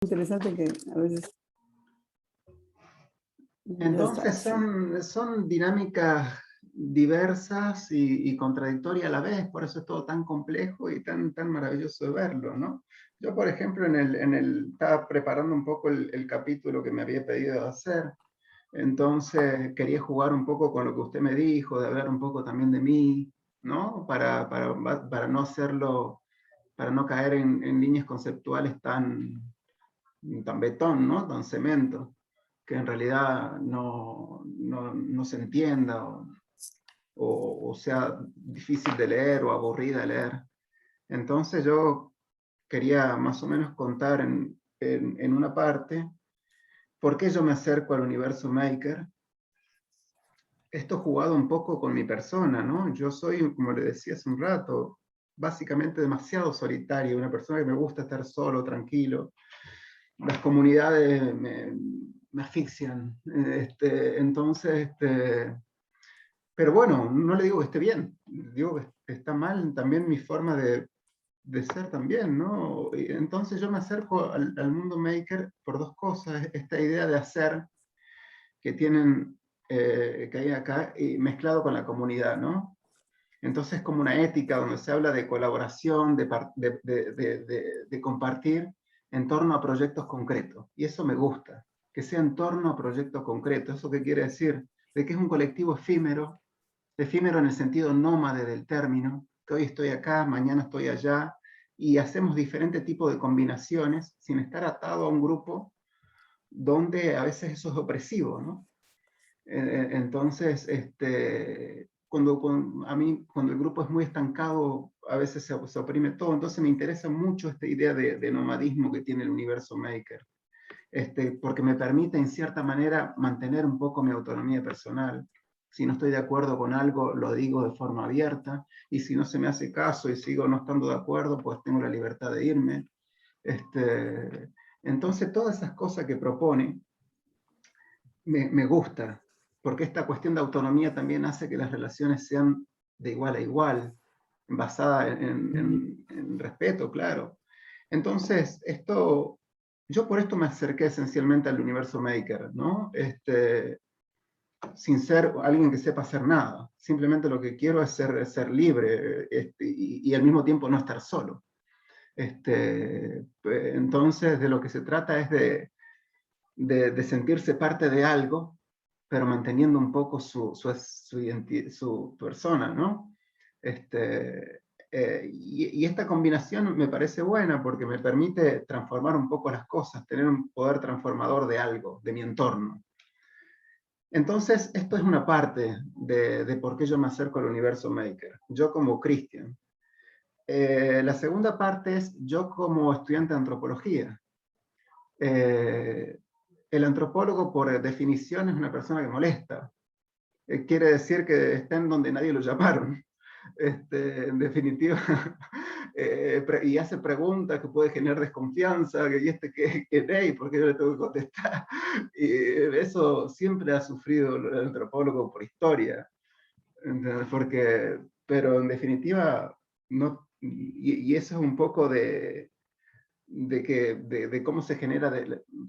interesante que a veces Entonces son dinámicas diversas y contradictorias a la vez, por eso es todo tan complejo y tan maravilloso de verlo, ¿no? Yo, por ejemplo, estaba preparando un poco el capítulo que me había pedido hacer, entonces quería jugar un poco con lo que usted me dijo, de hablar un poco también de mí, ¿no? Para no hacerlo, para no caer en líneas conceptuales tan betón, ¿no? Tan cemento, que en realidad no se entienda o sea difícil de leer o aburrida de leer. Entonces yo quería más o menos contar en una parte por qué yo me acerco al universo Maker. Esto jugado un poco con mi persona, ¿no? Yo soy, como le decía hace un rato, básicamente demasiado solitario, una persona que me gusta estar solo, tranquilo. Las comunidades me asfixian. Entonces, pero bueno, no le digo que esté bien, digo que está mal también mi forma de ser también, ¿no? Y entonces yo me acerco al mundo maker por dos cosas, esta idea de hacer que tienen, que hay acá, y mezclado con la comunidad, ¿no? Entonces como una ética donde se habla de colaboración, de compartir en torno a proyectos concretos. Y eso me gusta, que sea en torno a proyectos concretos. ¿Eso qué quiere decir? De que es un colectivo efímero, efímero en el sentido nómade del término, que hoy estoy acá, mañana estoy allá, y hacemos diferentes tipos de combinaciones sin estar atado a un grupo donde a veces eso es opresivo, ¿no? Entonces, a mí, cuando el grupo es muy estancado, a veces se oprime todo. Entonces me interesa mucho esta idea de nomadismo que tiene el universo Maker, porque me permite, en cierta manera, mantener un poco mi autonomía personal. Si no estoy de acuerdo con algo, lo digo de forma abierta, y si no se me hace caso y sigo no estando de acuerdo, pues tengo la libertad de irme. Entonces, todas esas cosas que propone, me gusta, porque esta cuestión de autonomía también hace que las relaciones sean de igual a igual, basada en respeto, claro. Entonces, yo por esto me acerqué esencialmente al universo Maker, ¿no? Sin ser alguien que sepa hacer nada. Simplemente lo que quiero es ser libre y al mismo tiempo no estar solo. Entonces, de lo que se trata es de sentirse parte de algo, pero manteniendo un poco su persona, ¿no? Y esta combinación me parece buena porque me permite transformar un poco las cosas, tener un poder transformador de algo, de mi entorno. Entonces, esto es una parte de por qué yo me acerco al universo Maker, yo como Cristian. La segunda parte es yo como estudiante de antropología. El antropólogo, por definición, es una persona que molesta. Quiere decir que está en donde nadie lo llamaron. En definitiva, y hace preguntas que puede generar desconfianza, que ¿y este qué ley? ¿Por qué yo le tengo que contestar? Y eso siempre ha sufrido el antropólogo por historia. Pero en definitiva, no, y eso es un poco de cómo se genera,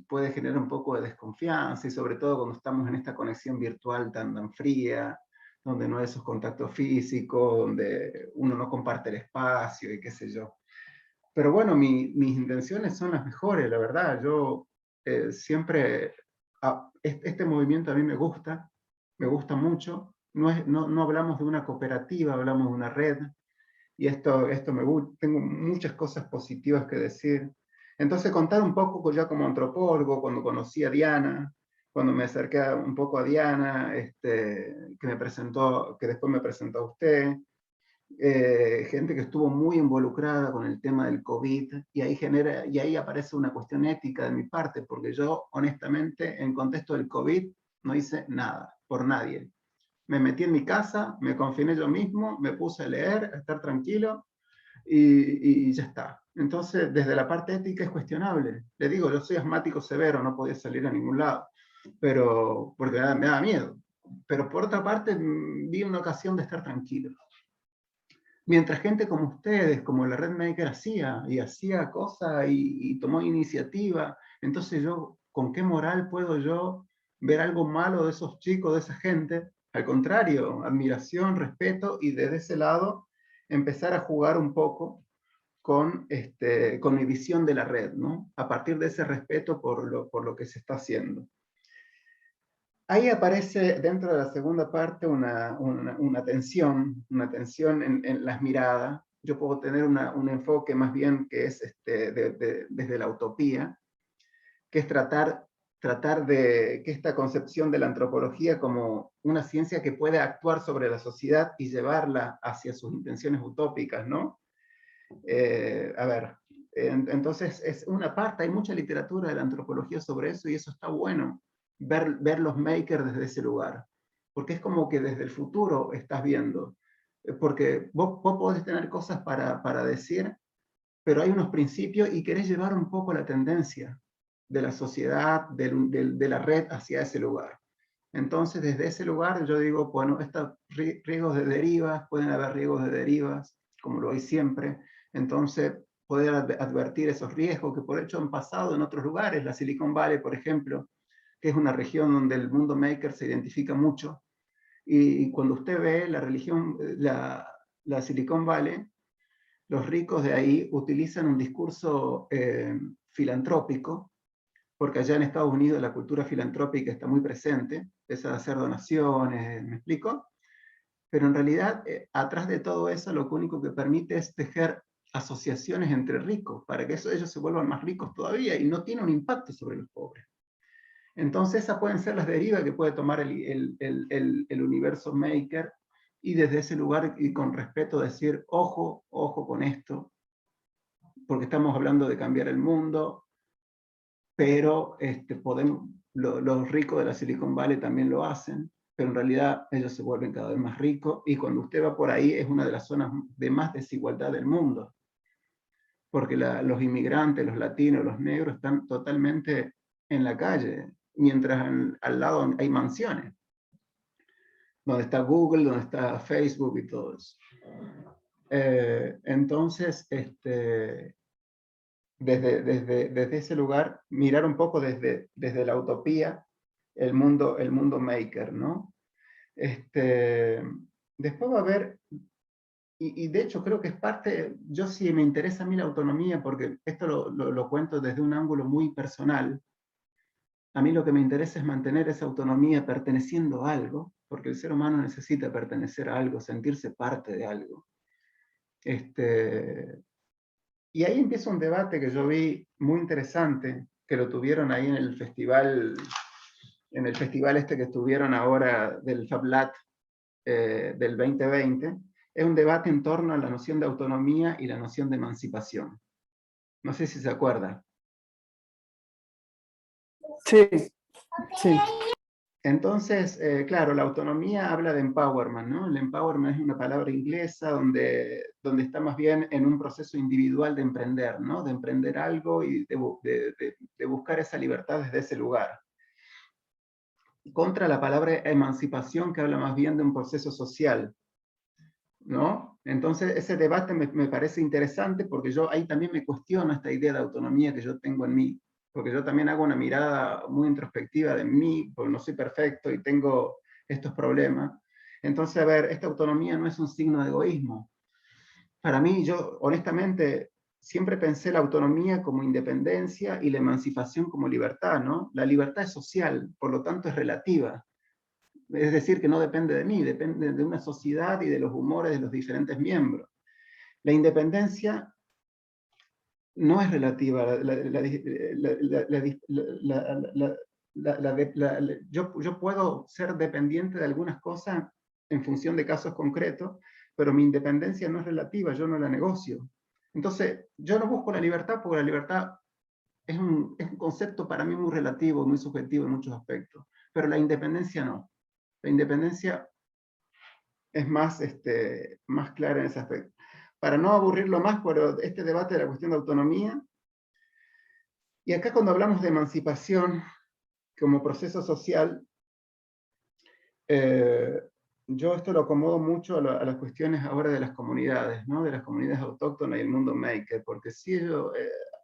puede generar un poco de desconfianza, y sobre todo cuando estamos en esta conexión virtual tan fría, donde no hay esos contactos físicos, donde uno no comparte el espacio y qué sé yo. Pero bueno, mis intenciones son las mejores, la verdad. Yo siempre, este movimiento a mí me gusta mucho. No hablamos de una cooperativa, hablamos de una red, y esto me gusta, tengo muchas cosas positivas que decir. Entonces contar un poco ya como antropólogo, cuando conocí a Diana, cuando me acerqué un poco a Diana, que después me presentó a usted, gente que estuvo muy involucrada con el tema del COVID, y ahí aparece una cuestión ética de mi parte, porque yo honestamente en contexto del COVID no hice nada, por nadie. Me metí en mi casa, me confiné yo mismo, me puse a leer, a estar tranquilo y ya está. Entonces, desde la parte ética es cuestionable. Le digo, yo soy asmático severo, no podía salir a ningún lado, pero porque me daba miedo. Pero por otra parte, vi una ocasión de estar tranquilo. Mientras gente como ustedes, como la Red Maker hacía cosas y tomó iniciativa, entonces yo, ¿con qué moral puedo yo ver algo malo de esos chicos, de esa gente? Al contrario, admiración, respeto, y desde ese lado empezar a jugar un poco con mi visión de la red, ¿no? A partir de ese respeto por lo que se está haciendo. Ahí aparece dentro de la segunda parte una tensión en las miradas. Yo puedo tener un enfoque más bien que es desde la utopía, que es tratar de que esta concepción de la antropología como una ciencia que puede actuar sobre la sociedad y llevarla hacia sus intenciones utópicas, ¿no? A ver, entonces es una parte, hay mucha literatura de la antropología sobre eso y eso está bueno, ver los makers desde ese lugar, porque es como que desde el futuro estás viendo, porque vos podés tener cosas para decir, pero hay unos principios y querés llevar un poco la tendencia de la sociedad, de la red hacia ese lugar. Entonces, desde ese lugar yo digo, bueno, estos riesgos de derivas, pueden haber riesgos de derivas, como lo hay siempre. Entonces, poder advertir esos riesgos que por hecho han pasado en otros lugares. La Silicon Valley, por ejemplo, que es una región donde el mundo maker se identifica mucho. Y cuando usted ve la Silicon Valley, los ricos de ahí utilizan un discurso filantrópico, porque allá en Estados Unidos la cultura filantrópica está muy presente, empieza a hacer donaciones, ¿me explico? Pero en realidad, atrás de todo eso, lo único que permite es tejer asociaciones entre ricos, para que ellos se vuelvan más ricos todavía, y no tiene un impacto sobre los pobres. Entonces, esas pueden ser las derivas que puede tomar el universo maker, y desde ese lugar, y con respeto, decir, ojo, ojo con esto, porque estamos hablando de cambiar el mundo, pero los ricos de la Silicon Valley también lo hacen, pero en realidad ellos se vuelven cada vez más ricos, y cuando usted va por ahí es una de las zonas de más desigualdad del mundo, porque los inmigrantes, los latinos, los negros están totalmente en la calle, mientras al lado hay mansiones, donde está Google, donde está Facebook y todo eso. Entonces, desde ese lugar, mirar un poco desde la utopía el mundo maker, ¿no? Después va a haber, y de hecho creo que es parte, yo sí me interesa a mí la autonomía, porque esto lo cuento desde un ángulo muy personal. A mí lo que me interesa es mantener esa autonomía perteneciendo a algo, porque el ser humano necesita pertenecer a algo, sentirse parte de algo. Y ahí empieza un debate que yo vi muy interesante, que lo tuvieron ahí en el festival este que estuvieron ahora del FabLab del 2020. Es un debate en torno a la noción de autonomía y la noción de emancipación. No sé si se acuerda. Sí, sí. Entonces, claro, la autonomía habla de empowerment, ¿no? El empowerment es una palabra inglesa donde está más bien en un proceso individual de emprender, ¿no? De emprender algo y de buscar esa libertad desde ese lugar. Contra la palabra emancipación, que habla más bien de un proceso social, ¿no? Entonces, ese debate me parece interesante, porque yo ahí también me cuestiono esta idea de autonomía que yo tengo en mí, porque yo también hago una mirada muy introspectiva de mí, porque no soy perfecto y tengo estos problemas. Entonces, a ver, esta autonomía no es un signo de egoísmo. Para mí, yo honestamente siempre pensé la autonomía como independencia y la emancipación como libertad, ¿no? La libertad es social, por lo tanto es relativa. Es decir, que no depende de mí, depende de una sociedad y de los humores de los diferentes miembros. La independencia no es relativa. Yo puedo ser dependiente de algunas cosas en función de casos concretos, pero mi independencia no es relativa, yo no la negocio. Entonces, yo no busco la libertad, porque la libertad es un concepto para mí muy relativo, muy subjetivo en muchos aspectos, pero la independencia no. La independencia es más clara en ese aspecto. Para no aburrirlo más por este debate de la cuestión de autonomía, y acá cuando hablamos de emancipación como proceso social, yo esto lo acomodo mucho a las cuestiones ahora de las comunidades, ¿no? De las comunidades autóctonas y el mundo maker, porque si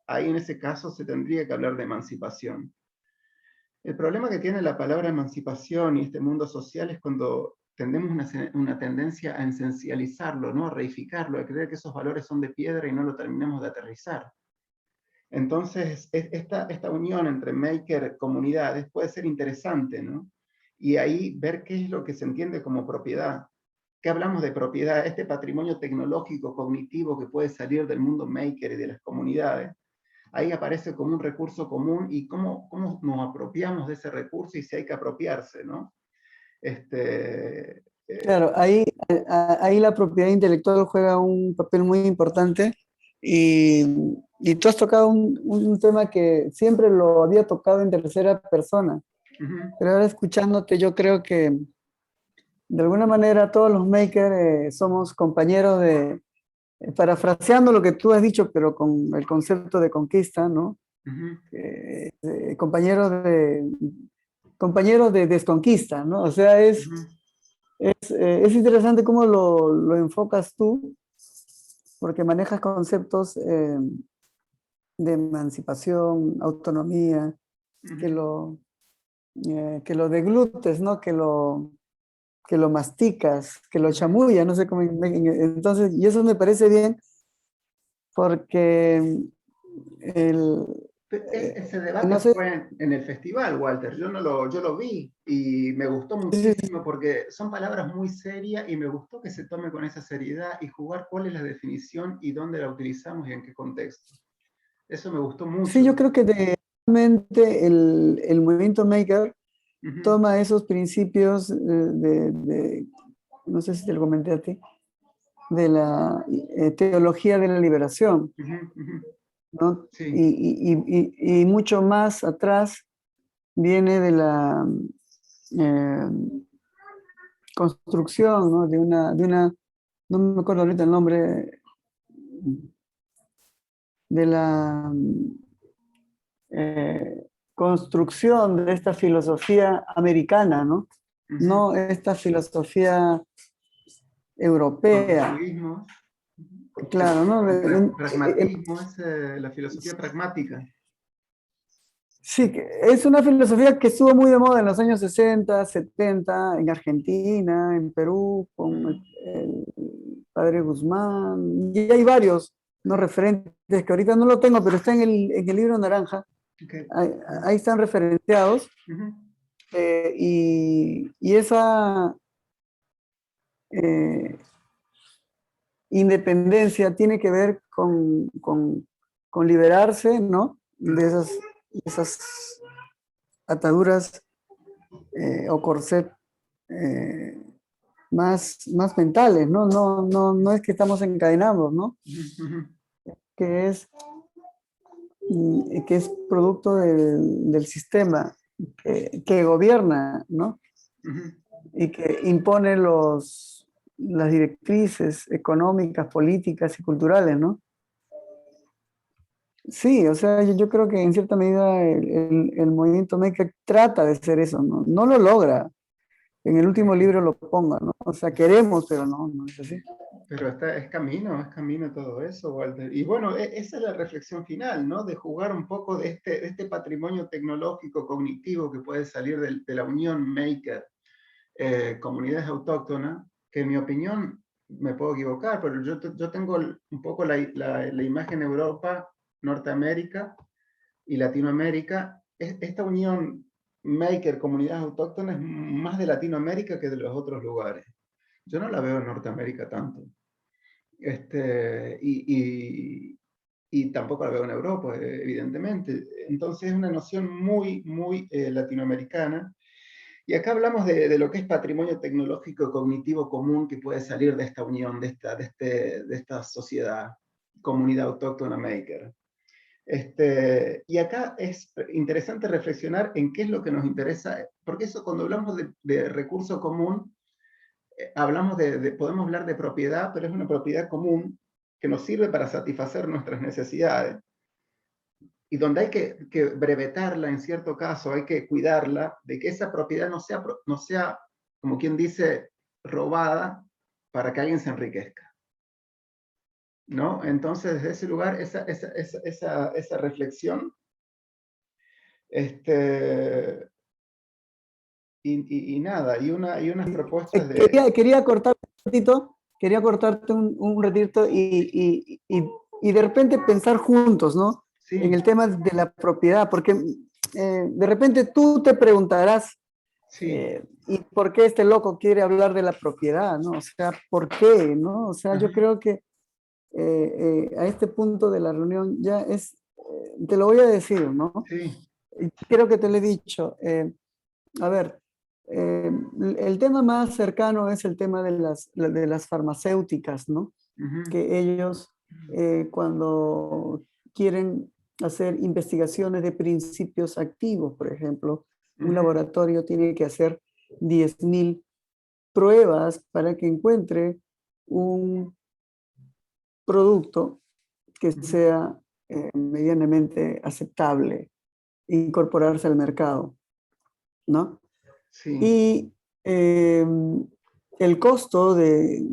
ahí en ese caso se tendría que hablar de emancipación. El problema que tiene la palabra emancipación y este mundo social es cuando tendemos una tendencia a esencializarlo, ¿no? A reificarlo, a creer que esos valores son de piedra y no lo terminamos de aterrizar. Entonces, esta unión entre maker comunidades puede ser interesante, ¿no? Y ahí ver qué es lo que se entiende como propiedad. ¿Qué hablamos de propiedad? Este patrimonio tecnológico, cognitivo que puede salir del mundo maker y de las comunidades. Ahí aparece como un recurso común y cómo nos apropiamos de ese recurso y si hay que apropiarse, ¿no? Claro, ahí la propiedad intelectual juega un papel muy importante y, y tú has tocado un tema que siempre lo había tocado en tercera persona, uh-huh, pero ahora escuchándote yo creo que de alguna manera todos los makers somos compañeros parafraseando lo que tú has dicho, pero con el concepto de conquista, ¿no? uh-huh, Compañeros compañeros de desconquista, ¿no? O sea, uh-huh. es interesante cómo lo enfocas tú, porque manejas conceptos de emancipación, autonomía, que Uh-huh. que lo deglutes, ¿no? Que lo masticas, que lo Uh-huh. chamullas, no sé cómo. Entonces, y eso me parece bien porque el, Ese debate no sé, fue en el festival, Walter. Yo lo vi y me gustó sí, muchísimo porque son palabras muy serias y me gustó que se tome con esa seriedad y jugar cuál es la definición y dónde la utilizamos y en qué contexto. Eso me gustó sí, mucho. yo creo que realmente el movimiento maker Uh-huh, toma esos principios no sé si te lo comenté a ti, de la teología de la liberación, uh-huh, uh-huh. ¿no? Sí. Y mucho más atrás viene de la eh, construcción, ¿no? No me acuerdo ahorita el nombre, de la construcción de esta filosofía americana, ¿no? Uh-huh. No esta filosofía europea, Constructivismo, claro, ¿no? pragmatismo, es la filosofía pragmática. Sí, es una filosofía que estuvo muy de moda en los años 60, 70, en Argentina, en Perú, con el padre Guzmán, y hay varios, ¿no? Referentes que ahorita no lo tengo, pero está en el libro naranja, Okay. ahí, ahí están referenciados, Uh-huh. y esa eh, independencia tiene que ver con liberarse, ¿no? De esas ataduras o corset eh, más mentales, ¿no? No es que estamos encadenados, ¿no? Uh-huh. Que es, que es producto del sistema que gobierna, ¿no? Uh-huh. Y que impone las directrices económicas, políticas y culturales, ¿no? Sí, o sea, yo creo que en cierta medida el movimiento maker trata de ser eso, ¿no? No lo logra. En el último libro lo pongo, ¿no? O sea, queremos, pero no es así. Pero es camino todo eso, Walter. Y bueno, esa es la reflexión final, ¿no? De jugar un poco de este patrimonio tecnológico cognitivo que puede salir de la unión maker, comunidades autóctonas, que en mi opinión, me puedo equivocar, pero yo tengo un poco la imagen Europa, Norteamérica y Latinoamérica. Esta unión maker, comunidades autóctonas, es más de Latinoamérica que de los otros lugares. Yo no la veo en Norteamérica tanto. Este, y tampoco la veo en Europa, evidentemente. Entonces es una noción muy latinoamericana. Y acá hablamos de lo que es patrimonio tecnológico cognitivo común que puede salir de esta unión, de esta sociedad, comunidad autóctona maker. Y acá es interesante reflexionar en qué es lo que nos interesa, porque eso cuando hablamos de recurso común, hablamos podemos hablar de propiedad, pero es una propiedad común que nos sirve para satisfacer nuestras necesidades y donde hay que brevetarla en cierto caso, hay que cuidarla, de que esa propiedad no sea como quien dice, robada para que alguien se enriquezca, ¿no? Entonces, desde ese lugar, esa reflexión, y nada, y unas propuestas de... Quería cortar un ratito, quería cortarte un ratito y de repente pensar juntos, ¿no? En Sí, el tema de la propiedad, porque de repente tú te preguntarás, sí, ¿y por qué este loco quiere hablar de la propiedad, ¿no? O sea, ¿por qué, no? O sea, ajá, yo creo que a este punto de la reunión ya es, te lo voy a decir, ¿no? sí, Y creo que te lo he dicho. A ver, eh, el tema más cercano es el tema de las farmacéuticas, ¿no? ujú, Que ellos cuando quieren hacer investigaciones de principios activos, por ejemplo, un ujú, laboratorio tiene que hacer 10.000 pruebas para que encuentre un producto que ujú, sea medianamente aceptable, incorporarse al mercado, ¿no? sí, Y eh, el costo de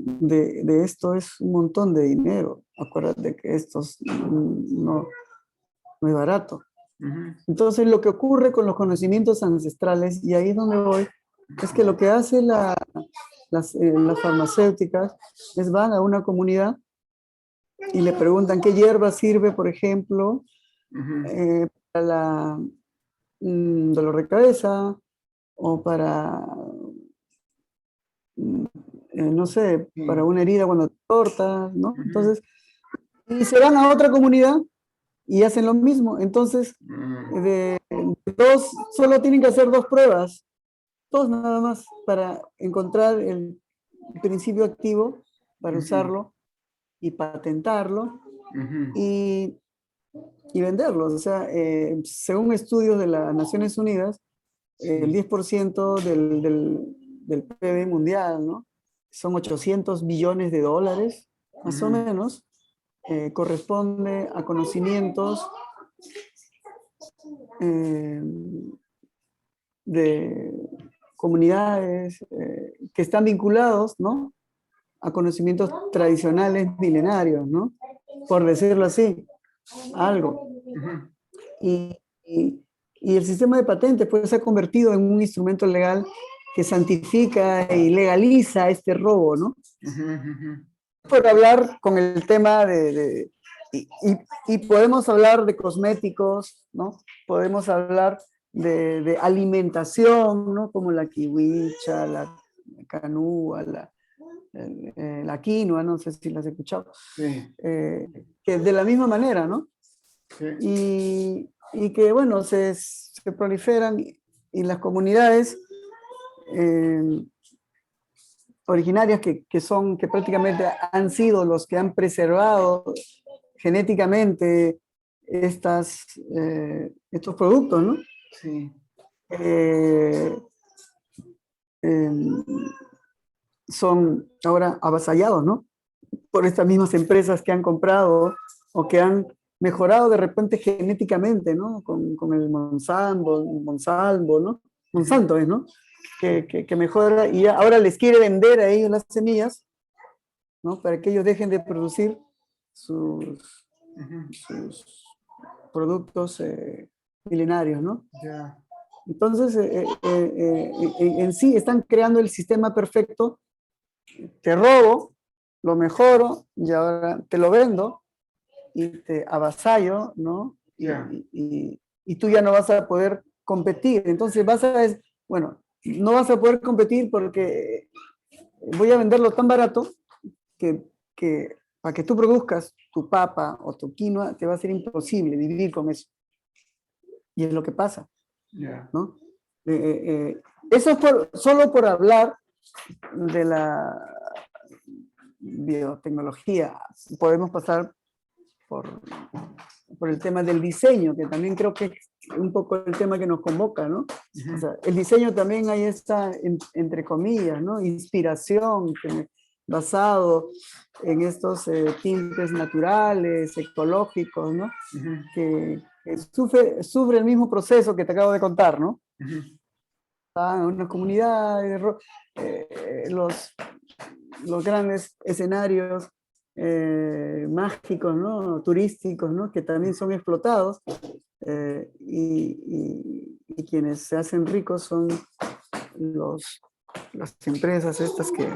esto es un montón de dinero. Acuérdate que esto no es barato. ujú, Entonces, lo que ocurre con los conocimientos ancestrales, y ahí es donde voy, es que lo que hace las farmacéuticas es van a una comunidad y le preguntan qué hierba sirve, por ejemplo, ujú, para la dolor de cabeza o para no sé, para sí, una herida cuando te cortas, ¿no? ujú, Entonces, y se van a otra comunidad y hacen lo mismo. Entonces, mm, de dos, solo tienen que hacer dos pruebas, dos nada más, para encontrar el principio activo, para ujú, usarlo y patentarlo ujú, y, y venderlo. O sea, según estudios de las Naciones Unidas, el sí, 10% del PIB mundial, ¿no? Son 800 billones de dólares, más o ujú, menos, corresponde a conocimientos eh, de comunidades que están vinculados, ¿no? A conocimientos tradicionales milenarios, ¿no? Por decirlo así, algo. ujú, Y, y, y el sistema de patentes pues, se ha convertido en un instrumento legal que santifica y legaliza este robo, ¿no? ujú, ujú, Por hablar con el tema y podemos hablar de cosméticos, ¿no? Podemos hablar de alimentación, ¿no? Como la kiwicha, la canúa, la quinoa, no sé si las has escuchado, sí, que de la misma manera, ¿no? sí, Y que, bueno, se proliferan y las comunidades eh, originarias que prácticamente han sido los que han preservado genéticamente estos productos, ¿no? sí, Eh, eh, son ahora avasallados, ¿no? Por estas mismas empresas que han comprado o que han mejorado de repente genéticamente, ¿no? Con el Monsanto, ¿no? ujú, Monsanto es, ¿no? sí, Que mejora y ahora les quiere vender a ellos las semillas, ¿no? Para que ellos dejen de producir sus, ujú, sus productos milenarios, ¿no? ya, Entonces, en sí están creando el sistema perfecto, te robo, lo mejoro y ahora te lo vendo y te avasallo, ¿no? ya, Y tú ya no vas a poder competir. Entonces bueno, no vas a poder competir porque voy a venderlo tan barato que, que para que tú produzcas tu papa o tu quinoa te va a ser imposible vivir con eso. Y es lo que pasa, ya, ¿no? Eso es solo por hablar de la biotecnología. Podemos pasar por, por el tema del diseño, que también creo que es un poco el tema que nos convoca, ¿no? O ujú, sea, el diseño también hay esta, entre comillas, ¿no? Inspiración basado en estos tintes naturales, ecológicos, ¿no? ujú, Que sufre el mismo proceso que te acabo de contar, ¿no? ujú. Unas comunidades, los grandes escenarios mágicos, ¿no? Turísticos, ¿no? Que también son explotados, y quienes se hacen ricos son las empresas estas que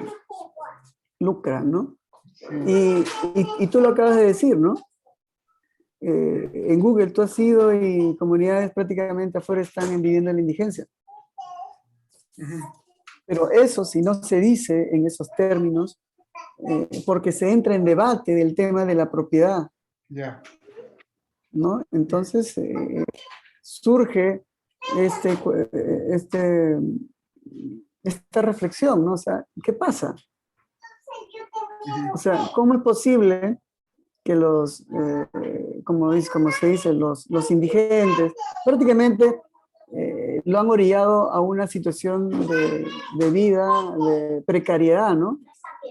lucran, ¿no? Sí. Y tú lo acabas de decir, ¿no? En Google tú has ido y comunidades prácticamente afuera están viviendo en la indigencia. Ujú. Pero eso, si no se dice en esos términos, porque se entra en debate del tema de la propiedad, Ya. ¿no? Entonces surge este, este, esta reflexión, ¿no? O sea, ¿qué pasa? O sea, ¿cómo es posible que como se dice, los indigentes prácticamente lo han orillado a una situación de vida, de precariedad, ¿no?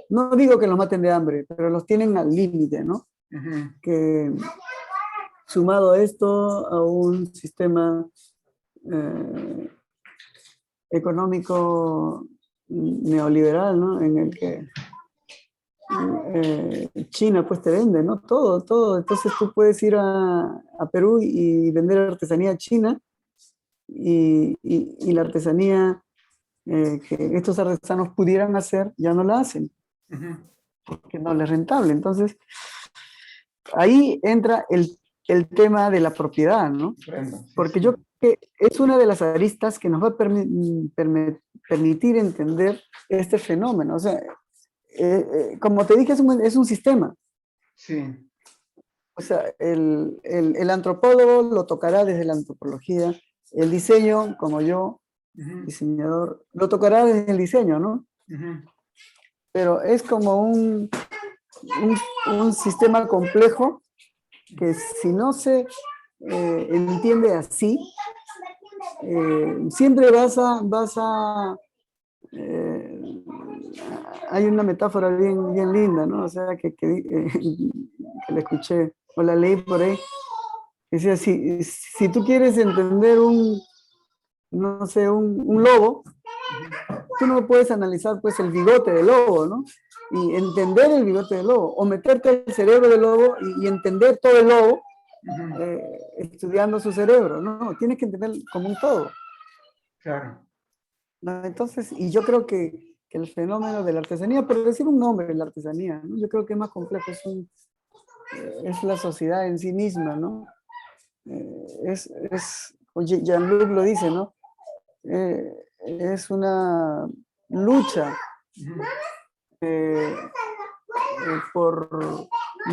No digo que los maten de hambre, pero los tienen al límite, ¿no? Ujú. Que sumado a esto, a un sistema eh, económico neoliberal, ¿no? En el que China pues te vende, ¿no? Todo, todo. Entonces tú puedes ir a Perú y vender artesanía china y la artesanía que estos artesanos pudieran hacer, ya no la hacen, Ujú. porque no les es rentable. Entonces ahí entra el tema de la propiedad, ¿no? Comprendo, sí, Porque sí. yo creo que es una de las aristas que nos va a permitir entender este fenómeno. O sea, como te dije, es un sistema. Sí. O sea, el antropólogo lo tocará desde la antropología, el diseño, como yo, Ujú. diseñador, lo tocará desde el diseño, ¿no? Ujú. Pero es como un sistema complejo que si no se entiende así, siempre eh, hay una metáfora bien linda, ¿no? O sea, que la escuché o la leí por ahí. Decía, si tú quieres entender no sé, un lobo, tú no puedes analizar pues el bigote del lobo, ¿no? Y entender el bigote del lobo, o meterte al cerebro del lobo y entender todo el lobo Ujú. estudiando su cerebro, ¿no? Tienes que entender como un todo, Claro. ¿no? Entonces, y yo creo que el fenómeno de la artesanía, por decir un nombre, la artesanía, ¿no? Yo creo que es más complejo, es la sociedad en sí misma, ¿no? Oye, Jean-Luc lo dice, ¿no? Es una lucha Ujú. eh, por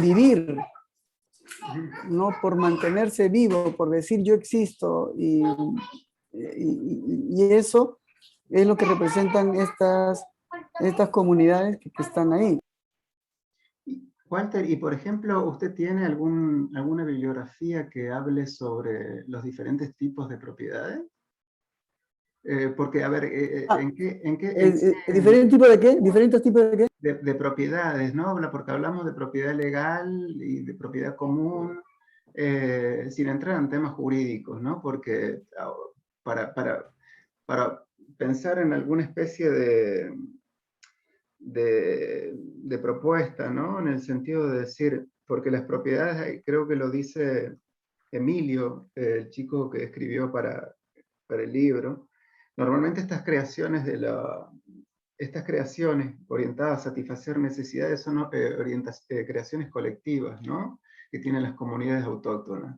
vivir, Ujú. no por mantenerse vivo, por decir yo existo, y eso es lo que representan estas comunidades que están ahí. Walter, y por ejemplo, ¿usted tiene alguna bibliografía que hable sobre los diferentes tipos de propiedades? Porque, a ver, Ah, en qué ¿diferentes tipos de qué? ¿Diferentes tipos de qué? de propiedades, ¿no? Porque hablamos de propiedad legal y de propiedad común, sin entrar en temas jurídicos, ¿no? Porque para, para, para pensar en alguna especie de propuesta, ¿no? En el sentido de decir, porque las propiedades, creo que lo dice Emilio, el chico que escribió para el libro, normalmente estas creaciones orientadas a satisfacer necesidades son creaciones colectivas, ¿no? Que tienen las comunidades autóctonas.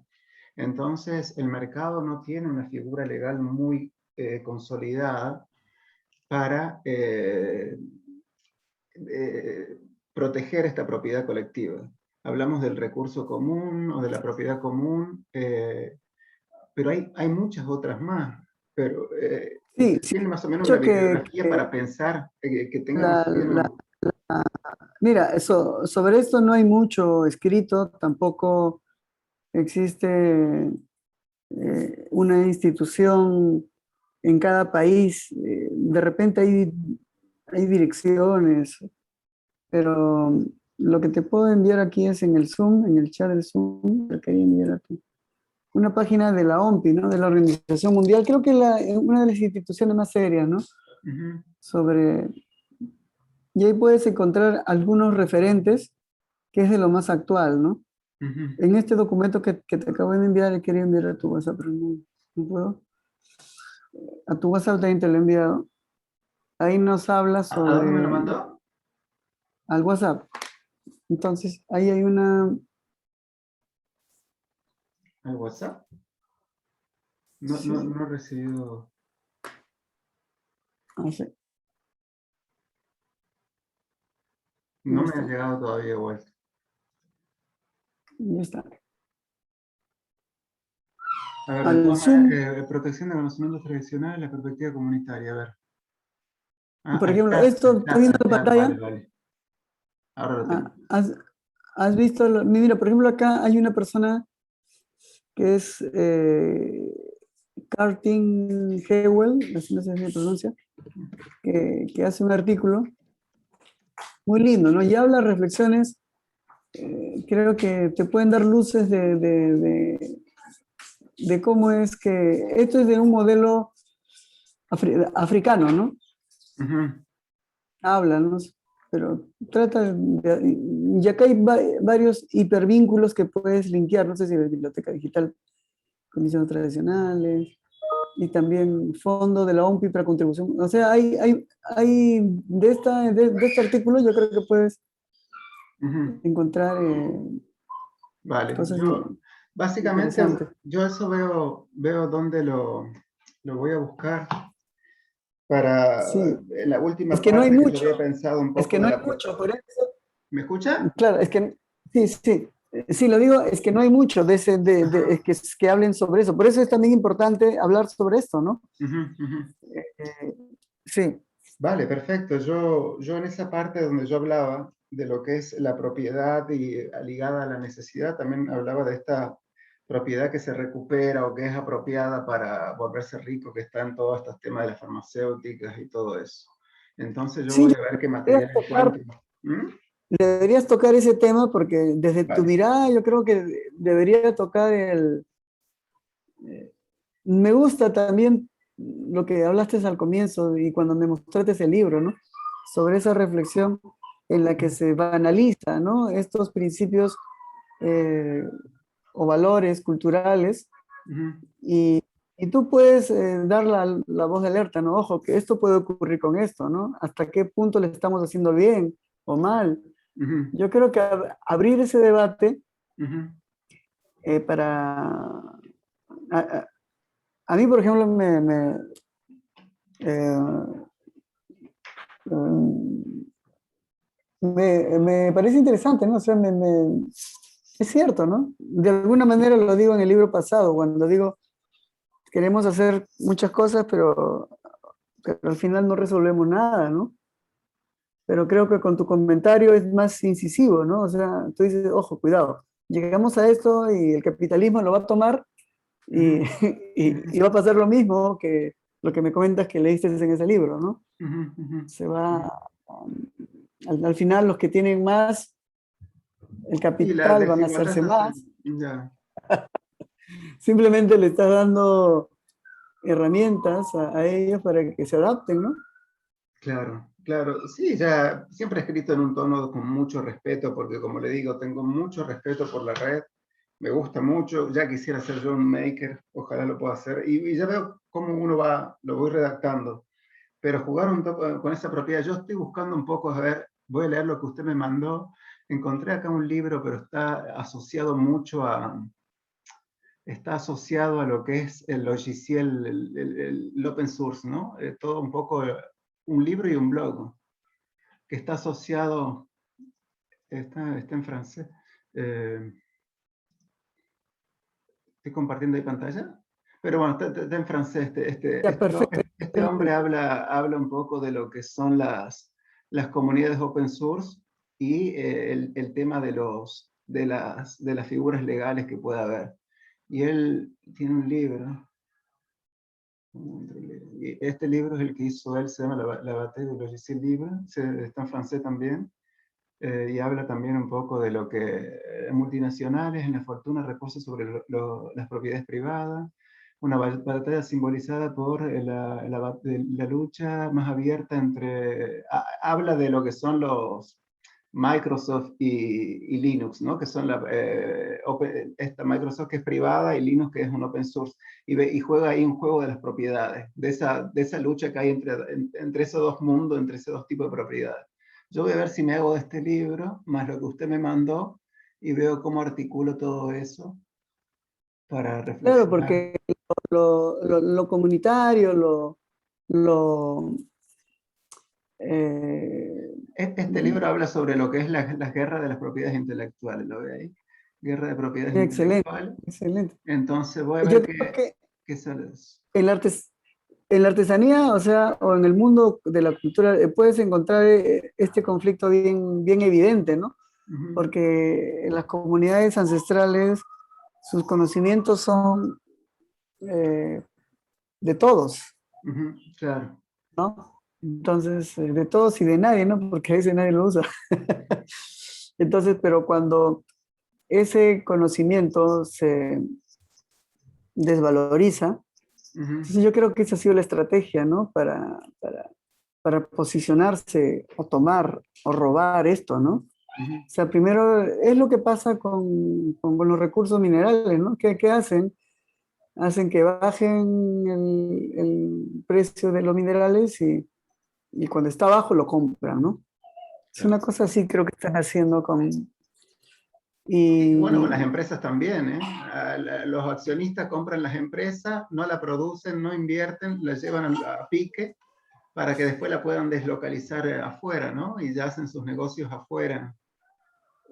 Entonces, el mercado no tiene una figura legal muy consolidada para eh, proteger esta propiedad colectiva. Hablamos del recurso común o de la propiedad común, pero hay muchas otras más. Pero Sí, usted sí, tiene más o menos una hecho bibliografía para pensar que tenga la, más o la- menos... mira, sobre esto no hay mucho escrito, tampoco existe una institución en cada país. De repente hay direcciones, pero lo que te puedo enviar aquí es en el Zoom, en el chat del Zoom, te quería enviar aquí. una página de la OMPI, ¿no? De la Organización Mundial, creo que una de las instituciones más serias, ¿no? Ujú, Sobre, y ahí puedes encontrar algunos referentes que es de lo más actual, ¿no? ujú. En este documento que te acabo de enviar, le quería enviar a tu WhatsApp, pero no puedo. A tu WhatsApp también te lo he enviado. Ahí nos habla ¿A dónde me lo sobre, mandó? al WhatsApp. Entonces, ahí hay una, ¿Al WhatsApp? sí, No he recibido. no sé, No ¿dónde me ha está? llegado todavía igual. ¿Dónde está? A ver, de Al todas maneras, Zoom, protección de conocimientos tradicionales, la perspectiva comunitaria. A ver. Ah, por ejemplo, esto, ¿estás viendo al la chat, vale, pantalla? vale. Ahora lo tengo. Ah, ¿has visto? Mira, por ejemplo, acá hay una persona que es Kartin Hewell, así no sé si se pronuncia, que hace un artículo muy lindo, ¿no? Y habla reflexiones, creo que te pueden dar luces de cómo es que esto es de un modelo africano, ¿no? Ujú, Habla, ¿no? Pero trata y acá hay varios hipervínculos que puedes linkear, no sé si la biblioteca digital, condiciones tradicionales, y también fondo de la OMPI para contribución. O sea, hay de este artículo yo creo que puedes ujú. encontrar Vale, cosas básicamente, interesantes. yo eso veo dónde lo voy a buscar para, Sí, en la última es que no hay parte que yo mucho, había pensado un es poco que de no hay la... mucho, por eso, ¿Me escucha? claro, es que, sí, sí, sí, lo digo, es que no hay mucho de ese, Ajá. que hablen sobre eso. Por eso es también importante hablar sobre esto, ¿no? Ujú, ujú. Eh, sí, Vale, perfecto. Yo en esa parte donde yo hablaba de lo que es la propiedad y ligada a la necesidad, también hablaba de esta propiedad que se recupera o que es apropiada para volverse rico, que está en todos estos temas de las farmacéuticas y todo eso. Entonces yo sí, voy a ver qué material encuentro. ¿Mm? deberías tocar ese tema porque desde tu Vale. mirada yo creo que debería tocar me gusta también lo que hablaste al comienzo y cuando me mostraste ese libro, ¿no? Sobre esa reflexión en la que se banaliza, ¿no? Estos principios eh, o valores culturales Ujú, y, y tú puedes dar la voz de alerta, ¿no? Ojo, que esto puede ocurrir con esto, ¿no? ¿Hasta qué punto le estamos haciendo bien o mal? ujú, Yo creo que abrir ese debate ujú. para... A, a mí, por ejemplo, eh, me parece interesante, ¿no? O sea, es cierto, ¿no? De alguna manera lo digo en el libro pasado, cuando digo, queremos hacer muchas cosas, pero al final no resolvemos nada, ¿no? Pero creo que con tu comentario es más incisivo, ¿no? O sea, tú dices, ojo, cuidado, llegamos a esto y el capitalismo lo va a tomar y, Ujú, y va a pasar lo mismo que lo que me comentas que leíste en ese libro, ¿no? ujú, ujú, Se ujú. va, al final los que tienen más, el Y la capital van a desigualdad hacerse social, más, ya. simplemente le estás dando herramientas a ellos para que se adapten, ¿no? Claro, claro. Sí, ya siempre he escrito en un tono con mucho respeto, porque como le digo, tengo mucho respeto por la red, me gusta mucho, ya quisiera ser yo un maker, ojalá lo pueda hacer, y ya veo cómo uno va, lo voy redactando, pero jugar un poco con esa propiedad, yo estoy buscando un poco, a ver, voy a leer lo que usted me mandó, encontré acá un libro, pero está asociado a lo que es el logiciel, el open source, ¿no? Todo un poco un libro y un blog que está asociado, está en francés. Eh, Estoy compartiendo ahí pantalla. Pero bueno, está en francés. Ya, perfecto. Este hombre habla un poco de lo que son las comunidades open source y el tema de las figuras legales que pueda haber. Y él tiene un libro. Y este libro es el que hizo él, se llama La bataille de logiciel libre, está en francés también. y habla también un poco de lo que multinacionales en la fortuna reposa sobre las propiedades privadas, una batalla simbolizada por la lucha más abierta entre, habla de lo que son los Microsoft y Linux, ¿no? Que son esta Microsoft que es privada y Linux que es un open source, y juega ahí un juego de las propiedades, de esa lucha que hay entre esos dos mundos, entre esos dos tipos de propiedades. Yo voy a ver si me hago de este libro, más lo que usted me mandó, y veo cómo articulo todo eso para Claro, reflexionar. porque lo comunitario, lo eh, Este libro habla sobre lo que es la guerra de las propiedades intelectuales, ¿lo ve ahí? Guerra de propiedades excelente, intelectuales. excelente. Entonces voy a Yo ver creo que qué sale de eso. en en la artesanía, o sea, o en el mundo de la cultura, puedes encontrar este conflicto bien evidente, ¿no? Ujú, Porque en las comunidades ancestrales sus conocimientos son eh, de todos, ujú, claro. ¿no? Entonces, de todos y de nadie, ¿no? Porque a veces nadie lo usa. Entonces, pero cuando ese conocimiento se desvaloriza, Ujú, entonces yo creo que esa ha sido la estrategia, ¿no? Para posicionarse o tomar o robar esto, ¿no? ujú, O sea, primero es lo que pasa con los recursos minerales, ¿no? ¿Qué hacen? Hacen que bajen el precio de los minerales y cuando está bajo lo compran, ¿no? Es claro. una cosa así creo que están haciendo con... Y bueno, con las Y empresas también, ¿eh? Los accionistas compran las empresas, no la producen, no invierten, la llevan a pique para que después la puedan deslocalizar afuera, ¿no? Y ya hacen sus negocios afuera.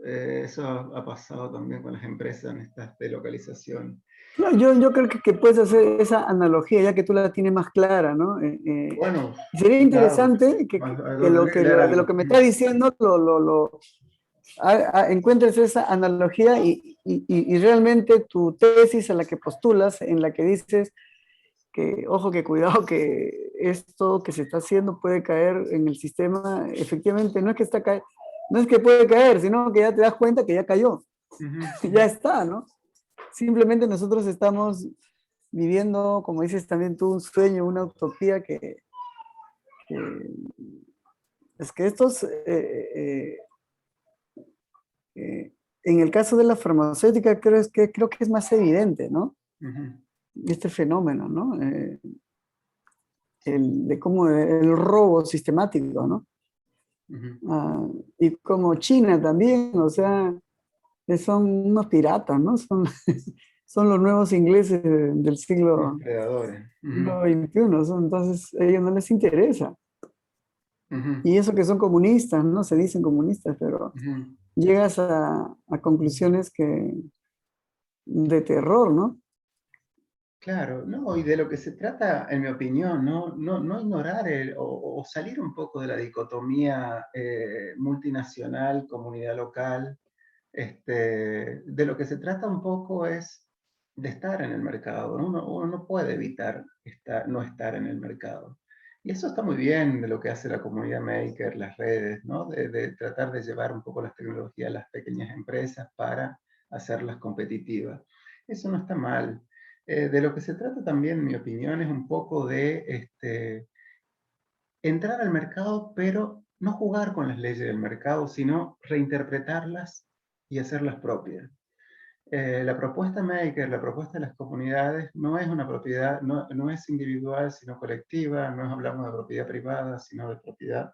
Eso ha pasado también con las empresas en estas delocalizaciones. no, yo creo que puedes hacer esa analogía, ya que tú la tienes más clara, ¿no? Bueno, Sería cuidado, interesante leer de lo algo. que me está diciendo encuentres esa analogía y realmente tu tesis a la que postulas, en la que dices que, ojo, que cuidado, que esto que se está haciendo puede caer en el sistema, efectivamente, no es que puede caer, sino que ya te das cuenta que ya cayó, Ujú, ya ujú. está, ¿no? Simplemente nosotros estamos viviendo, como dices también tú, un sueño, una utopía que es que en el caso de la farmacéutica creo que es más evidente, ¿no? Ujú, Este fenómeno, ¿no? De cómo el robo sistemático, ¿no? ujú. Ah, y como China también, o sea, son unos piratas, ¿no? Son los nuevos ingleses del Los siglo, predadores. Ujú, siglo XXI, entonces a ellos no les interesa. ujú, Y eso que son comunistas, ¿no? Se dicen comunistas, pero ujú. llegas a conclusiones de terror, ¿no? Claro, no, y de lo que se trata, en mi opinión, no ignorar o salir un poco de la dicotomía multinacional, comunidad local. De lo que se trata un poco es de estar en el mercado, ¿no? Uno no puede evitar no estar en el mercado. Y eso está muy bien de lo que hace la comunidad maker, las redes, ¿no? De tratar de llevar un poco las tecnologías a las pequeñas empresas para hacerlas competitivas. Eso no está mal. De lo que se trata también, en mi opinión, es un poco de entrar al mercado, pero no jugar con las leyes del mercado, sino reinterpretarlas y hacerlas propias. La propuesta maker, la propuesta de las comunidades, no es una propiedad, no es individual, sino colectiva, no hablamos de propiedad privada, sino de propiedad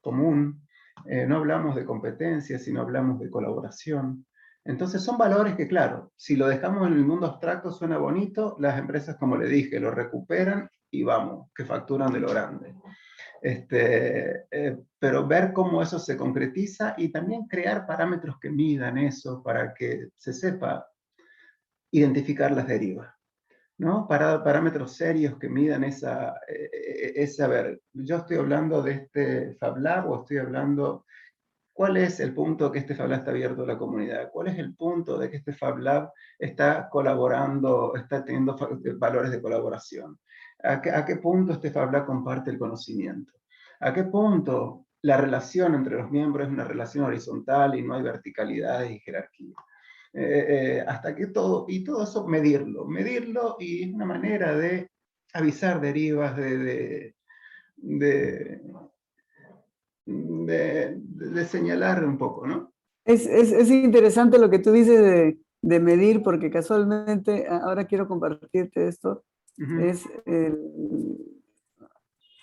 común, no hablamos de competencia, sino hablamos de colaboración. Entonces son valores que, claro, si lo dejamos en el mundo abstracto suena bonito, las empresas, como le dije, lo recuperan y vamos, que facturan de lo grande. Pero ver cómo eso se concretiza y también crear parámetros que midan eso para que se sepa identificar las derivas, ¿no? Parámetros serios que midan a ver, yo estoy hablando de este Fab Lab o estoy hablando, ¿cuál es el punto que este Fab Lab está abierto a la comunidad? ¿Cuál es el punto de que este Fab Lab está colaborando, está teniendo valores de colaboración? ¿A qué punto este Fab Lab comparte el conocimiento? ¿A qué punto la relación entre los miembros es una relación horizontal y no hay verticalidades y jerarquía. Hasta que todo eso medirlo y es una manera de avisar derivas, de, de señalar un poco, ¿no? Es interesante lo que tú dices de medir, porque casualmente, ahora quiero compartirte esto, Ujú, es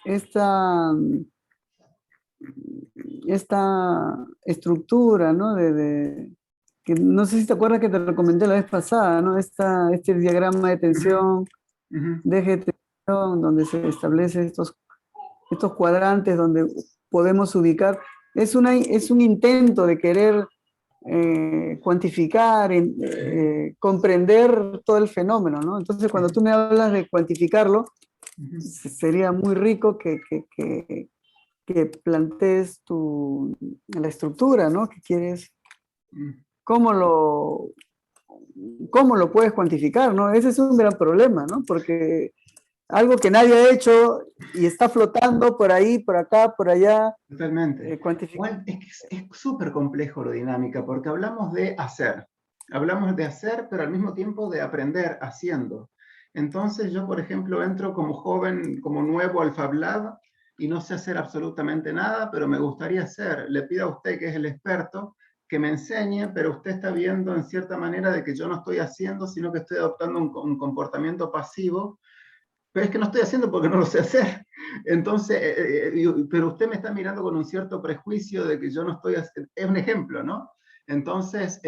esta, esta estructura, ¿no? Que no sé si te acuerdas que te recomendé la vez pasada, ¿no? Este diagrama de ujú, tensión, ujú, de eje de tensión, donde se establecen estos cuadrantes donde podemos ubicar. Es un intento de querer cuantificar, ujú, comprender todo el fenómeno, ¿no? Entonces, sí, cuando tú me hablas de cuantificarlo, ujú, sería muy rico que plantees la estructura, ¿no? Que quieres, ujú. cómo lo, cómo lo puedes cuantificar, ¿no? Ese es un gran problema, ¿no? Porque algo que nadie ha hecho y está flotando por ahí, por acá, por allá, Totalmente. cuantificar. Igual es súper complejo lo dinámica, porque hablamos de hacer, pero al mismo tiempo de aprender haciendo. Entonces yo, por ejemplo, entro como joven, como nuevo al Fab Lab, y no sé hacer absolutamente nada, pero me gustaría hacer. Le pido a usted, que es el experto, que me enseñe, pero usted está viendo en cierta manera de que yo no estoy haciendo, sino que estoy adoptando un comportamiento pasivo, pero es que no estoy haciendo porque no lo sé hacer. Entonces, pero usted me está mirando con un cierto prejuicio de que yo no estoy haciendo, es un ejemplo, ¿no? Entonces,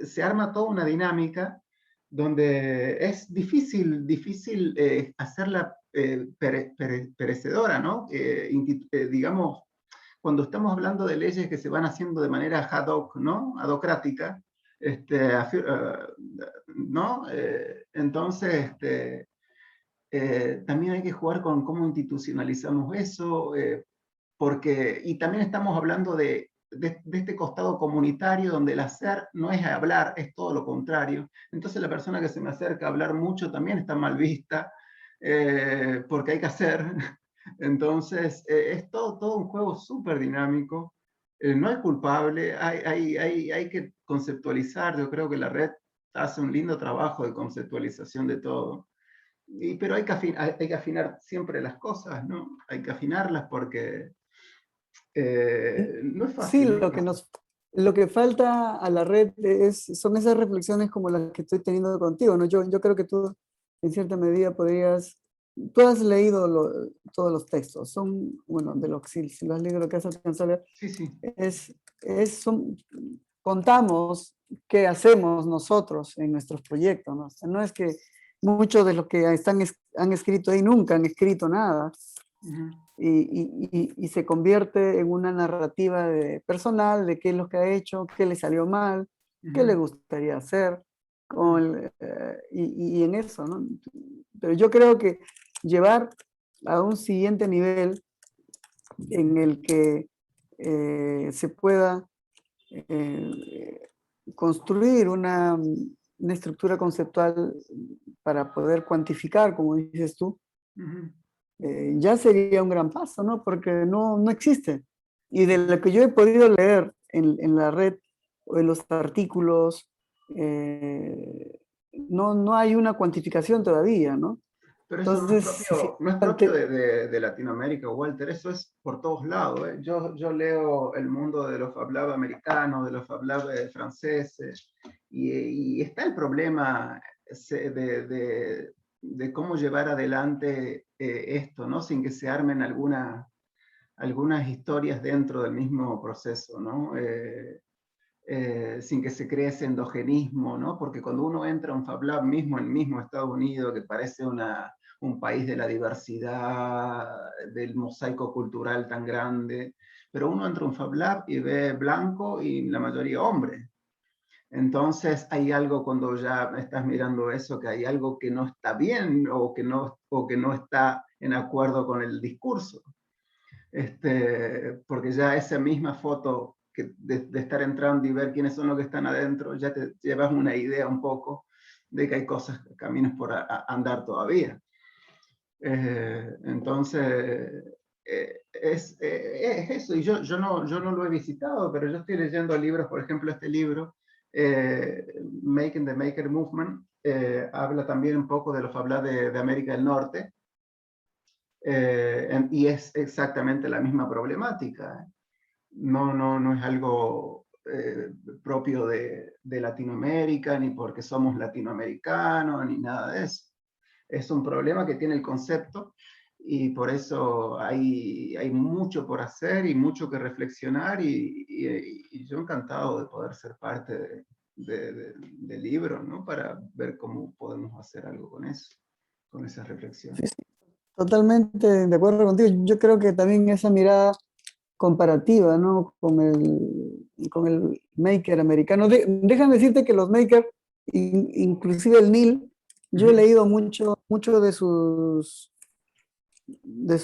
se arma toda una dinámica donde es difícil hacerla perecedora, ¿no? Digamos, cuando estamos hablando de leyes que se van haciendo de manera ad hoc, ¿no? Adocrática, ¿no? Entonces, también hay que jugar con cómo institucionalizamos eso, y también estamos hablando de este costado comunitario donde el hacer no es hablar, es todo lo contrario. Entonces la persona que se me acerca a hablar mucho también está mal vista, porque hay que hacer. Entonces es todo un juego súper dinámico. No hay culpable, hay que conceptualizar. Yo creo que la red hace un lindo trabajo de conceptualización de todo. Pero hay que afinar siempre las cosas, ¿no? Hay que afinarlas porque no es Sí, fácil, no es fácil. lo que falta a la red son esas reflexiones como las que estoy teniendo contigo, ¿no? Yo creo que tú, en cierta medida, tú has leído todos los textos, bueno, si lo has leído, lo que has alcanzado a leer, Sí, sí. es, contamos qué hacemos nosotros en nuestros proyectos, ¿no? O sea, no es que muchos de los que han escrito ahí nunca han escrito nada, Ujú, y se convierte en una narrativa personal de qué es lo que ha hecho, qué le salió mal, qué le ujú, gustaría hacer, ujú, y en eso, ¿no? Pero yo creo que llevar a un siguiente nivel en el que se pueda eh, construir una estructura conceptual para poder cuantificar, como dices tú, ujú. ya sería un gran paso, ¿no? Porque no existe. Y de lo que yo he podido leer en la red o en los artículos, no hay una cuantificación todavía, ¿no? Pero eso Entonces, si no es propio de Latinoamérica, Walter, eso es por todos lados. ¿Eh? Yo leo el mundo de los Fab Lab americanos, de los Fab Lab franceses, y está el problema de cómo llevar adelante esto, ¿no? Sin que se armen algunas historias dentro del mismo proceso, ¿no? Sin que se cree ese endogenismo, ¿no? Porque cuando uno entra a un Fab Lab mismo en mismo Estados Unidos, que parece un país de la diversidad, del mosaico cultural tan grande, pero uno entra a un Fab Lab y ve blanco y la mayoría hombre. Entonces hay algo cuando ya estás mirando eso, que hay algo que no está bien o que no está en acuerdo con el discurso. Porque ya esa misma foto de estar entrando y ver quiénes son los que están adentro, ya te llevas una idea un poco de que hay caminos por andar todavía. Entonces, es eso, y yo no lo he visitado, pero yo estoy leyendo libros, por ejemplo, este libro, Making the Maker Movement, habla también un poco de los habla de América del Norte, y es exactamente la misma problemática. No es algo propio de Latinoamérica, ni porque somos latinoamericanos, ni nada de eso. Es un problema que tiene el concepto, y por eso hay mucho por hacer y mucho que reflexionar, y yo encantado de poder ser parte del libro, ¿no? Para ver cómo podemos hacer algo con eso, con esas Sí, reflexiones. sí, totalmente de acuerdo contigo. Yo creo que también esa mirada comparativa, ¿no? Con el maker americano. Déjame decirte que los makers, inclusive el Neil, Uh yo he -huh, leído mucho de sus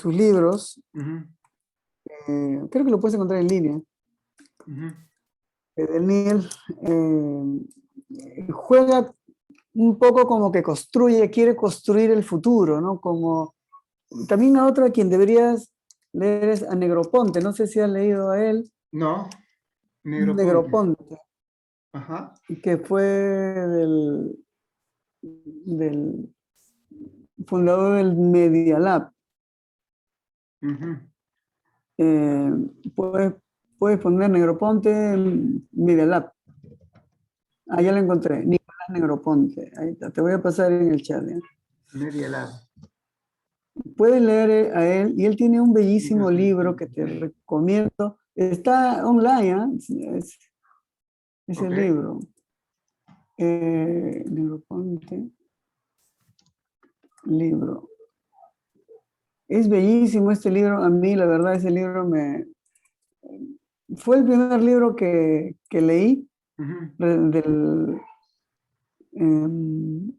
libros. uh -huh, Creo que lo puedes encontrar en línea. uh -huh. El Neil juega un poco como que quiere construir el futuro, ¿no? Como también a otro a quien deberías leer es a Negroponte. No sé si has leído a él. No, Negroponte. Negroponte, Ajá. que fue del fundador del Media Lab. Uh -huh. Eh, puedes, puedes poner Negroponte Media Lab. Ah, ya lo encontré. Nicolás Negroponte. Ahí está. Te voy a pasar en el chat. ¿Ya? Media Lab. Puedes leer a él y él tiene un bellísimo libro que te Ok. recomiendo. Está online, ¿eh? Es el Ok. libro. Negroponte, libro. Es bellísimo este libro. A mí, la verdad, ese libro fue el primer libro que leí Uh -huh. del, em,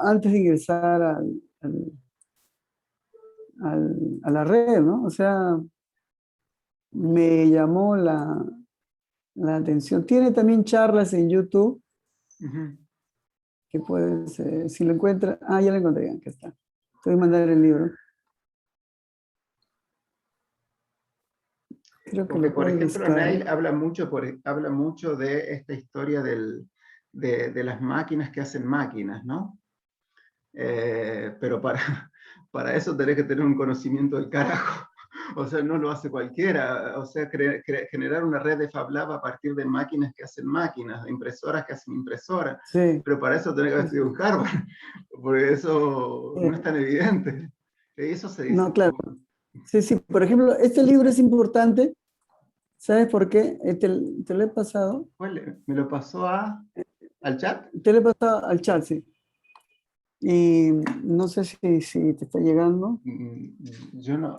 antes de ingresar a la red, ¿no? O sea, me llamó la atención. Tiene también charlas en YouTube Uh -huh. que puedes, si lo encuentras, ya lo encontré, aquí está. Te voy a mandar el libro. Creo que Porque, lo por puedes ejemplo, buscar. Neil habla mucho de esta historia de las máquinas que hacen máquinas, ¿no? Pero para eso tenés que tener un conocimiento del carajo. O sea, no lo hace cualquiera. O sea, generar una red de Fab Lab a partir de máquinas que hacen máquinas, de impresoras que hacen impresoras. Sí, Pero para eso tenés que haber sí, estudiado sí. un Harvard, porque eso no es tan evidente. Eso se dice No, claro. poco. Sí, sí. Por ejemplo, este libro es importante. ¿Sabes por qué? Te lo he pasado. ¿Me lo pasó al chat? Te lo he pasado al chat, sí. Y no sé si te está llegando. Yo no,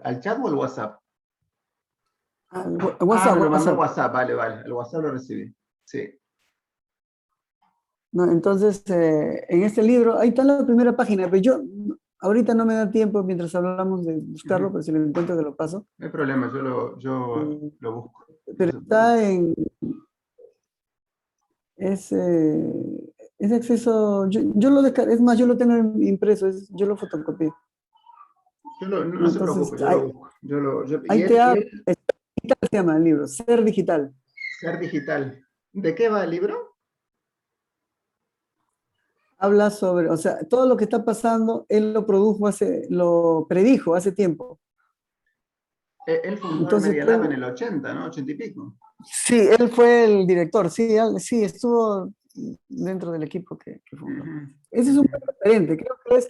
¿al chat o al WhatsApp? WhatsApp, Me lo mandó al WhatsApp. WhatsApp, vale, vale, al WhatsApp lo recibí. Sí. ¿No? Entonces, en este libro, ahí está la primera página, pero yo ahorita no me da tiempo mientras hablamos de buscarlo, Ujú. pero si lo encuentro te lo paso. No hay problema, yo Eh, lo busco, no pero se preocupe. es, es acceso, yo lo descargué, es más, yo lo tengo impreso, yo lo fotocopié. No se Entonces, preocupe, yo lo busco. Y ahí te y habla, él, se llama el libro, Ser Digital. ser digital. ¿De qué va el libro? Habla sobre, o sea, todo lo que está pasando, él lo predijo hace tiempo. Él fundó el Entonces, Media Lab en el 80, ¿no? 80 y pico. sí, él fue el director, sí, sí, estuvo dentro del equipo que fundó. Ujú, Ese es un ujú, buen referente, creo que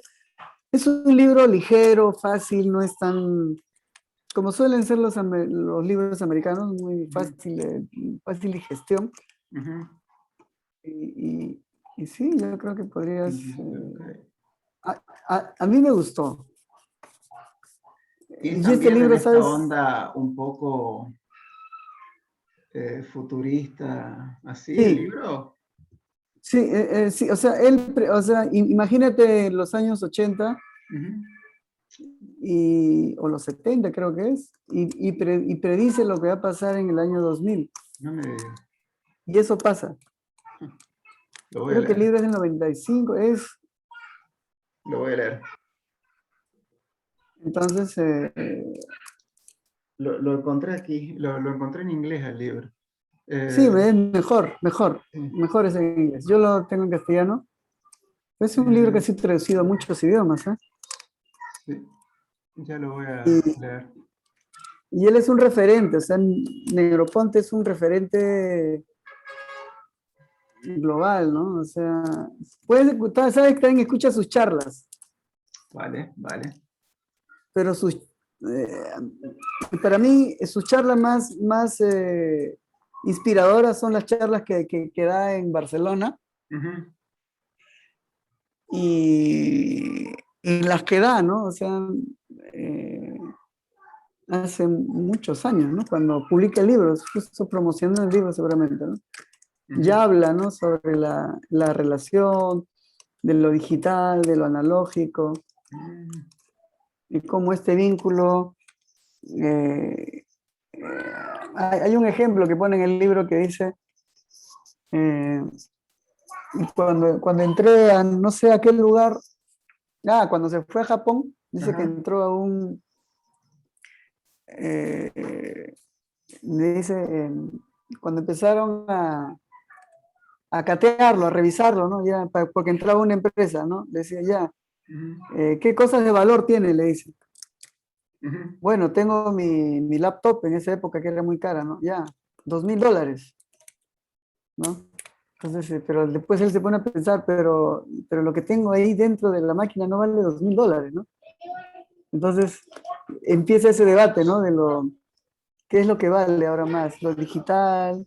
es un libro ligero, fácil, no es tan, como suelen ser los libros americanos, muy ujú, fácil de gestión. ujú. Y, y sí, yo creo que podrías... Ok. a mí me gustó. Y es Y este también en libro, esta ¿sabes? onda un poco futurista, así el Sí, libro. sí, sí, o sea, o sea, imagínate los años 80 Ujú. o los 70 creo que es, y predice lo que va a pasar en el año 2000. No me digas. Y eso pasa. Lo voy a Creo que el leer. libro es del 95, lo voy a leer. Entonces, Lo encontré aquí, lo encontré en inglés el libro. sí, Eh, es mejor, sí, mejor es en inglés. Yo lo tengo en castellano. Es un libro que eh, sí traducido a muchos idiomas, ¿eh? sí, ya lo voy a Y, leer. y él es un referente, o sea, Negroponte es un referente global, ¿no? O sea, sabes que también escucha sus charlas, Vale, vale. pero para mí sus charlas más inspiradoras son las charlas que da en Barcelona Ujú, y en las que da, ¿no? O sea, eh, hace muchos años, ¿no? Cuando publica libros, justo promocionando el libro seguramente, ¿no? ujú, Ya habla, ¿no? Sobre la relación de lo digital, de lo analógico, ujú, y cómo este vínculo... eh, hay un ejemplo que pone en el libro que dice, eh, cuando entré a no sé a qué lugar, cuando se fue a Japón, dice que ajá, entró a un, dice, cuando empezaron a catearlo, a revisarlo, ¿no? Ya, porque entraba una empresa, ¿no? Decía, ya, ujú, ¿qué cosas de valor tiene? Le dice. ujú, Bueno, tengo mi laptop en esa época que era muy cara, ¿no? Ya, $2,000, ¿no? Entonces, pero después él se pone a pensar, pero lo que tengo ahí dentro de la máquina no vale $2,000, ¿no? Entonces empieza ese debate, ¿no? ¿Qué es lo que vale ahora más? ¿Lo digital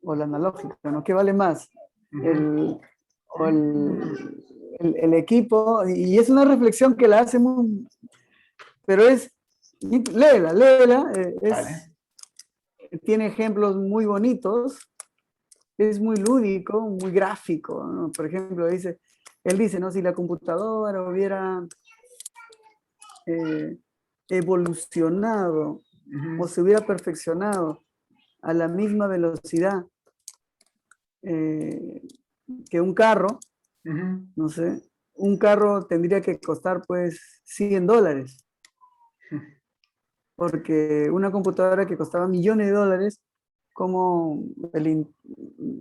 o lo analógico? ¿No? ¿Qué vale más? ujú, El, o mm, el equipo, y es una reflexión que la hace muy, pero léela, vale. tiene ejemplos muy bonitos, es muy lúdico, muy gráfico, ¿no? Por ejemplo, él dice, ¿no? Si la computadora hubiera eh, evolucionado o Ujú, se hubiera perfeccionado a la misma velocidad eh, que un carro, ujú, no sé, un carro tendría que costar pues $100, porque una computadora que costaba millones de dólares, como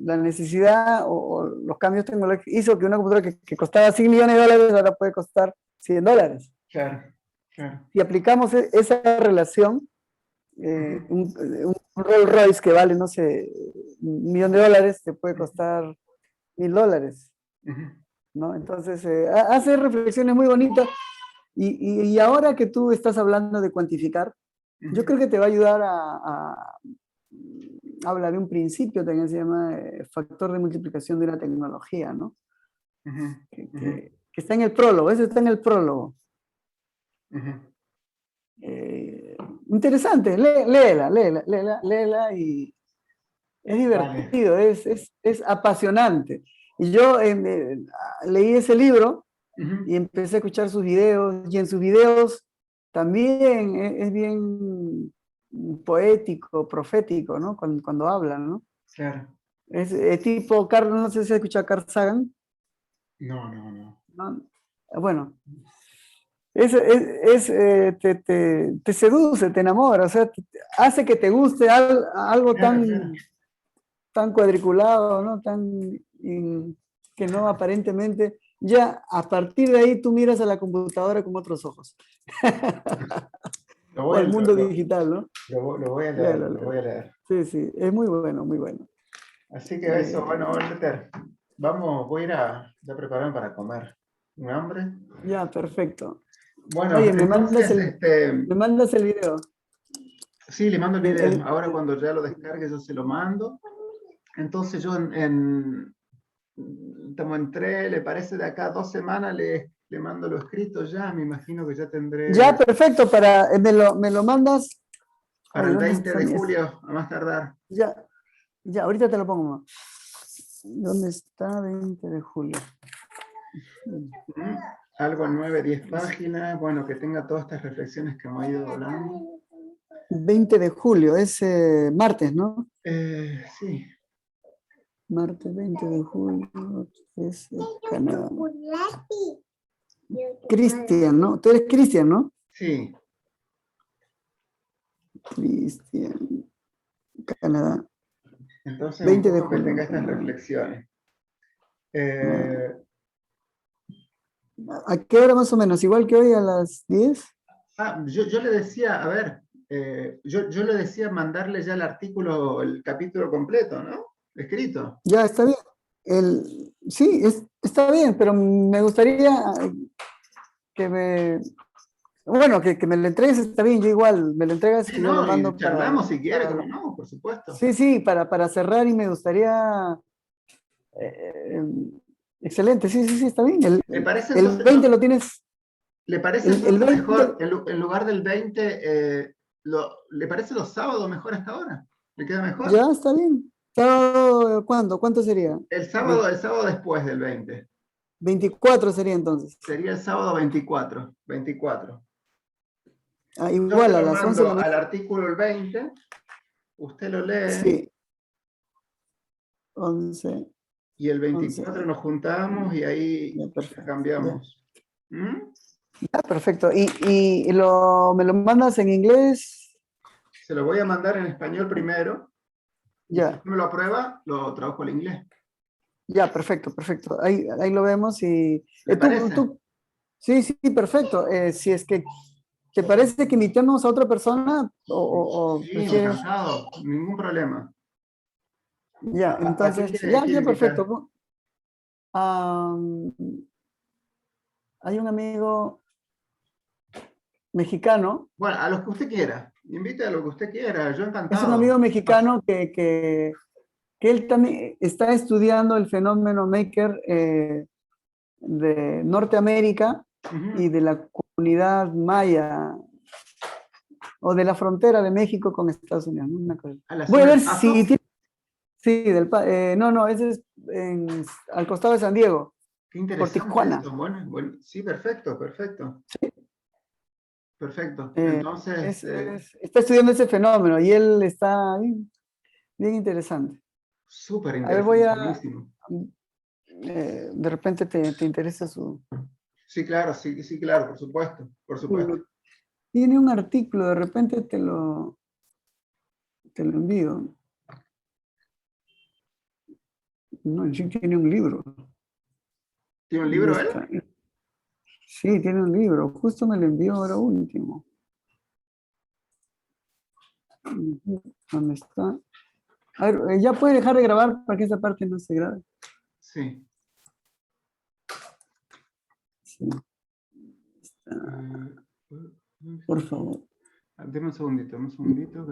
la necesidad o los cambios tecnológicos hizo que una computadora que costaba 100 millones de dólares ahora puede costar $100. claro, claro. Si aplicamos esa relación, Ujú, un Rolls Royce que vale, no sé, $1,000,000, te puede costar $1,000, ujú, ¿no? Entonces, hace reflexiones muy bonitas y ahora que tú estás hablando de cuantificar, yo ujú, creo que te va a ayudar habla de un principio también se llama factor de multiplicación de una tecnología, ¿no? ujú, ujú, Que está en el prólogo, eso está en el prólogo. ujú. Eh, Interesante, léela y es Vale. divertido, es apasionante. Y yo leí ese libro Ujú, y empecé a escuchar sus videos y en sus videos también es bien poético, profético, ¿no? Cuando hablan, ¿no? claro. Es tipo Carl, no sé si has escuchado a Carl Sagan, No, no, no. ¿no? Bueno, te seduce, te enamora, o sea, hace que te guste algo Claro, claro. tan cuadriculado, ¿no? Que no aparentemente, ya a partir de ahí tú miras a la computadora con otros ojos, Lo o voy a, al mundo digital, ¿no? lo voy a leer, Léelo, lo voy léelo. a leer. Sí, sí, es muy bueno, muy bueno. Así que eso, Eh, bueno, Walter, vamos, voy a ir a ya prepararme para comer. ¿Un hambre? ya, perfecto. Bueno, Oye, entonces, me mandas el video. sí, le mando el El, video. el- Ahora cuando ya lo descargue, yo se lo mando. Entonces yo como entré, le parece de acá 2 semanas, le mando lo escrito ya, me imagino que ya ya, tendré perfecto, me lo mandas. para Ay, el ¿dónde 20 está de mi? julio, a más tardar. Ya, ya, ahorita te lo pongo. ¿Dónde está 20 de julio? Ujú. Algo en 9, 10 páginas, bueno, que tenga todas estas reflexiones que hemos ido hablando. 20 de julio, es martes, ¿no? Sí, Martes 20 de julio, es Canadá. Cristian, ¿no? Tú eres Cristian, ¿no? Sí, Cristian, Canadá. entonces un 20 de poco que tenga julio. estas reflexiones. Ah, Eh, ¿a qué hora más o menos? ¿Igual que hoy a las 10? yo le decía, a ver, yo le decía mandarle ya el artículo, el capítulo completo, ¿no? Escrito. Ya, está bien. Sí, está bien, pero me gustaría que me... Bueno, que me lo entregues, está bien, yo igual, me lo entregas Sí, y yo lo no, y mando charlamos si quiere, para- como no, por supuesto. Sí, sí, para cerrar y me gustaría... eh, excelente, sí, sí, sí, está bien. El, ¿Le el, parece el entonces, 20 lo tienes... le parece El entonces 20 mejor, en lugar del 20, ¿le parece los sábados mejor hasta ahora? ¿Le queda mejor? ya está bien. ¿Sábado cuándo? ¿Cuánto sería? El sábado después del 20. 24 sería entonces. Sería el sábado 24. 24. Ah, Yo se igual a lo las 11 de la mando al mañana. artículo el 20, usted lo lee Sí, 11, y el 11. 24 nos juntamos y ahí Ya, perfecto. Ya. cambiamos. ¿Mm? Ah, perfecto. ¿Me lo mandas en inglés? Se lo voy a mandar en español primero y si Ya, usted me lo aprueba, lo trabajo al inglés. ya, perfecto, perfecto. Ahí lo vemos y ¿Le parece? sí, sí, perfecto. Si es que te parece que invitemos a otra persona o Sí, prefieres, encantado, ningún problema. ya, ¿A quién entonces, ya, quiere ya, invitar? perfecto. Am, hay un amigo mexicano, Bueno, a los que usted quiera. Invite a lo que usted quiera, yo es un encantado. amigo mexicano que él también está estudiando el fenómeno maker de Norteamérica y Ujú. de la comunidad maya o de la frontera de México con Estados Unidos, ¿no? Una cosa. ¿A la Voy a zona ver del si Paso? tiene, sí, no, no, ese es al costado de San Diego, Qué por interesante Tijuana. eso. Bueno, bueno, sí, perfecto, perfecto, perfecto. Eh, Entonces, está estudiando ese fenómeno y él está bien, bien interesante. súper A ver, voy interesante, a, buenísimo. de repente te interesa su... Sí, claro, sí, sí, claro, por supuesto, por supuesto. Tiene un artículo, de repente te lo envío. No, sí tiene un libro. ¿Tiene un ¿Dónde libro él? está? Sí, tiene un libro. Justo me lo envió ahora último. Ujú, ¿dónde está? A ver, ya puede dejar de grabar para que esa parte no se grabe. Sí. Sí, está, Eh, por favor. Deme un segundito, deme un segundito.